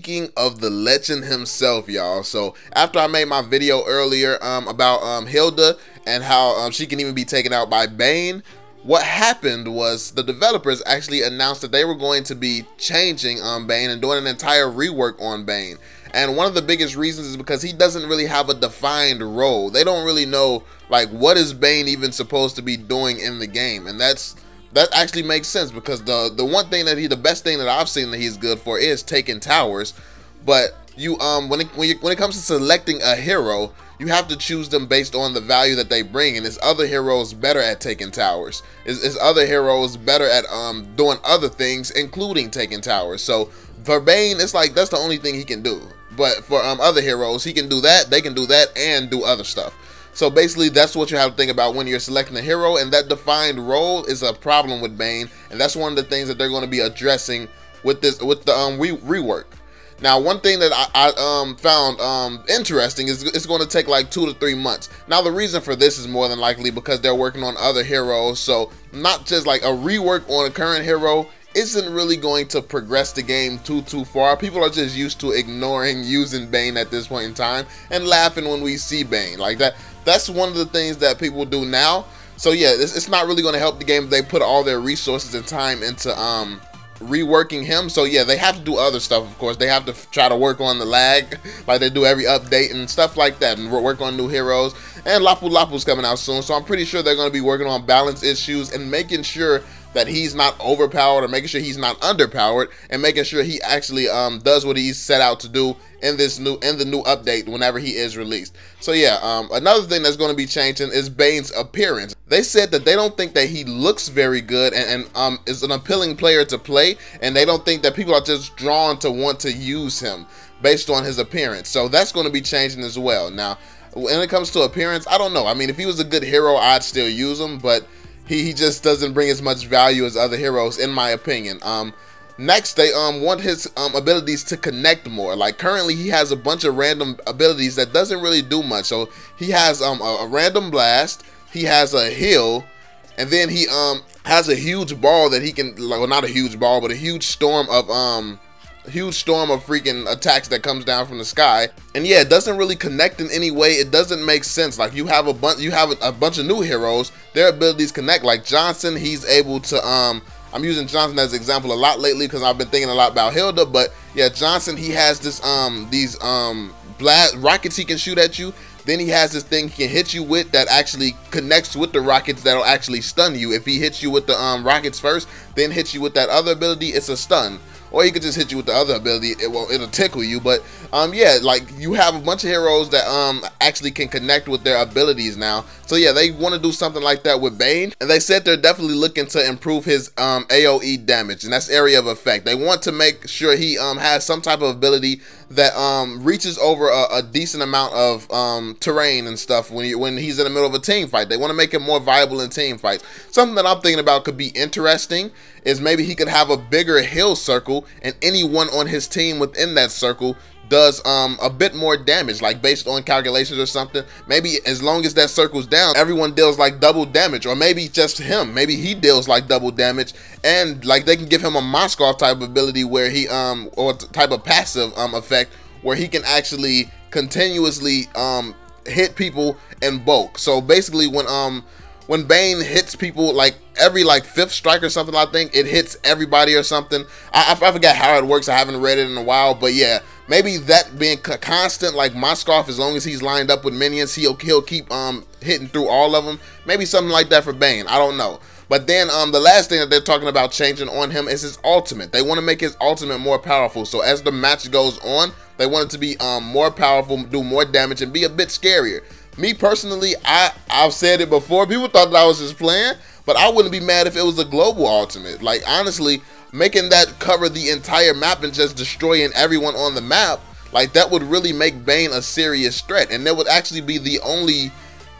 speaking of the legend himself, y'all. So after I made my video earlier about Hilda and how she can even be taken out by Bane, what happened was the developers actually announced that they were going to be changing Bane and doing an entire rework on Bane. And one of the biggest reasons is because he doesn't really have a defined role. They don't really know, like, what is Bane even supposed to be doing in the game. And that actually makes sense, because the one thing that the best thing that I've seen that he's good for is taking towers. But you when it comes to selecting a hero, you have to choose them based on the value that they bring. And his other heroes better at taking towers. His other heroes better at doing other things, including taking towers. So for Bane, it's like that's the only thing he can do. But for other heroes, he can do that, they can do that, and do other stuff. So basically, that's what you have to think about when you're selecting a hero, and that defined role is a problem with Bane, and that's one of the things that they're going to be addressing with the rework. Now, one thing that I found interesting is it's going to take like 2 to 3 months. Now, the reason for this is more than likely because they're working on other heroes, so not just like a rework on a current hero isn't really going to progress the game too far. People are just used to ignoring using Bane at this point in time and laughing when we see Bane. Like that's one of the things that people do now. So yeah, it's not really going to help the game if they put all their resources and time into reworking him. So yeah, they have to do other stuff, of course. They have to try to work on the lag like they do every update and stuff like that, and work on new heroes. And Lapu Lapu's coming out soon, so I'm pretty sure they're going to be working on balance issues and making sure that he's not overpowered, or making sure he's not underpowered, and making sure he actually does what he's set out to do in the new update whenever he is released. So yeah, another thing that's going to be changing is Bane's appearance. They said that they don't think that he looks very good and is an appealing player to play, and they don't think that people are just drawn to want to use him based on his appearance. So that's going to be changing as well. Now, when it comes to appearance, I don't know. I mean, if he was a good hero, I'd still use him, but he just doesn't bring as much value as other heroes, in my opinion. Next, they want his abilities to connect more. Like currently, he has a bunch of random abilities that doesn't really do much. So he has a random blast, he has a heal, and then he has a huge ball that he can, well, not a huge ball, but a huge storm of freaking attacks that comes down from the sky. And yeah, it doesn't really connect in any way. It doesn't make sense. Like you have a bunch of new heroes, their abilities connect. Like Johnson, he's able to I'm using Johnson as an example a lot lately because I've been thinking a lot about Hilda. But yeah, Johnson, he has this these blast rockets he can shoot at you. Then he has this thing he can hit you with that actually connects with the rockets that'll actually stun you. If he hits you with the rockets first, then hits you with that other ability, it's a stun. Or he could just hit you with the other ability, it'll tickle you. But yeah, like you have a bunch of heroes that actually can connect with their abilities now. So yeah, they want to do something like that with Bane, and they said they're definitely looking to improve his AoE damage, and that's area of effect. They want to make sure he has some type of ability that reaches over a decent amount of terrain and stuff when he's in the middle of a team fight. They want to make him more viable in team fights. Something that I'm thinking about could be interesting is maybe he could have a bigger heal circle, and anyone on his team within that circle does a bit more damage, like based on calculations or something. Maybe as long as that circle's down, everyone deals like double damage, or maybe just him, maybe he deals like double damage, and like they can give him a Moskov type of ability where he or type of passive effect where he can actually continuously hit people in bulk. So basically when Bane hits people, like every fifth strike or something, I think it hits everybody or something. I forgot how it works. I haven't read it in a while, but yeah, maybe that being constant, like Moskov, as long as he's lined up with minions, he'll keep hitting through all of them. Maybe something like that for Bane. I don't know. But then the last thing that they're talking about changing on him is his ultimate. They want to make his ultimate more powerful. So as the match goes on, they want it to be more powerful, do more damage, and be a bit scarier. Me personally, I've said it before, people thought that I was just playing, but I wouldn't be mad if it was a global ultimate. Like honestly, making that cover the entire map and just destroying everyone on the map, like that would really make Bane a serious threat, and that would actually be the only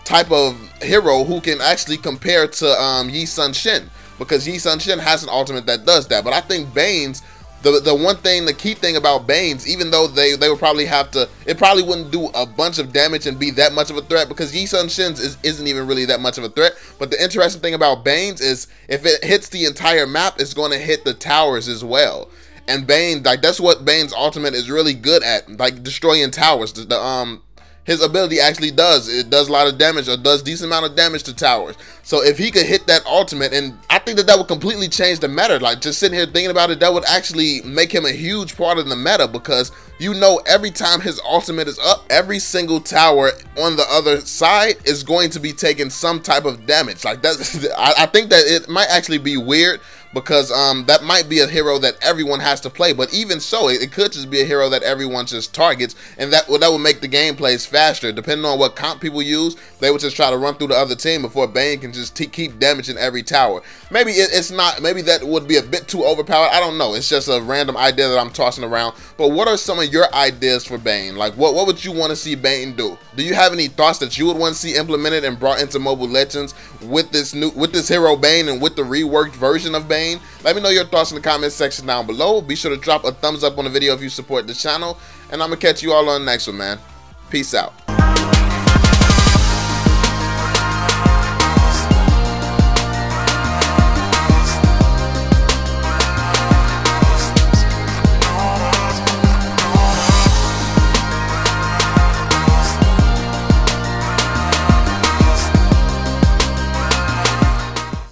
type of hero who can actually compare to Yi Sun Shin, because Yi Sun Shin has an ultimate that does that. But I think Bane's, the key thing about Bane's, even though they would probably have to, it probably wouldn't do a bunch of damage and be that much of a threat, because Yi Sun Shin's isn't even really that much of a threat. But the interesting thing about Bane's is if it hits the entire map, it's going to hit the towers as well. And Bane, like, that's what Bane's ultimate is really good at, like destroying towers. His ability actually does a lot of damage, or does decent amount of damage to towers. So if he could hit that ultimate, and I think that would completely change the meta. Like, just sitting here thinking about it, that would actually make him a huge part of the meta, because you know, every time his ultimate is up, every single tower on the other side is going to be taking some type of damage. Like, that's I think that it might actually be weird, because that might be a hero that everyone has to play. But even so, it could just be a hero that everyone just targets, and that would make the gameplays faster. Depending on what comp people use, they would just try to run through the other team before Bane can just keep damaging every tower. Maybe it's not, maybe that would be a bit too overpowered. I don't know. It's just a random idea that I'm tossing around. But what are some of your ideas for Bane? Like, what would you want to see Bane do? Do you have any thoughts that you would want to see implemented and brought into Mobile Legends with this hero Bane, and with the reworked version of Bane? Let me know your thoughts in the comment section down below. Be sure to drop a thumbs up on the video if you support the channel, and I'm gonna catch you all on the next one, man. Peace out.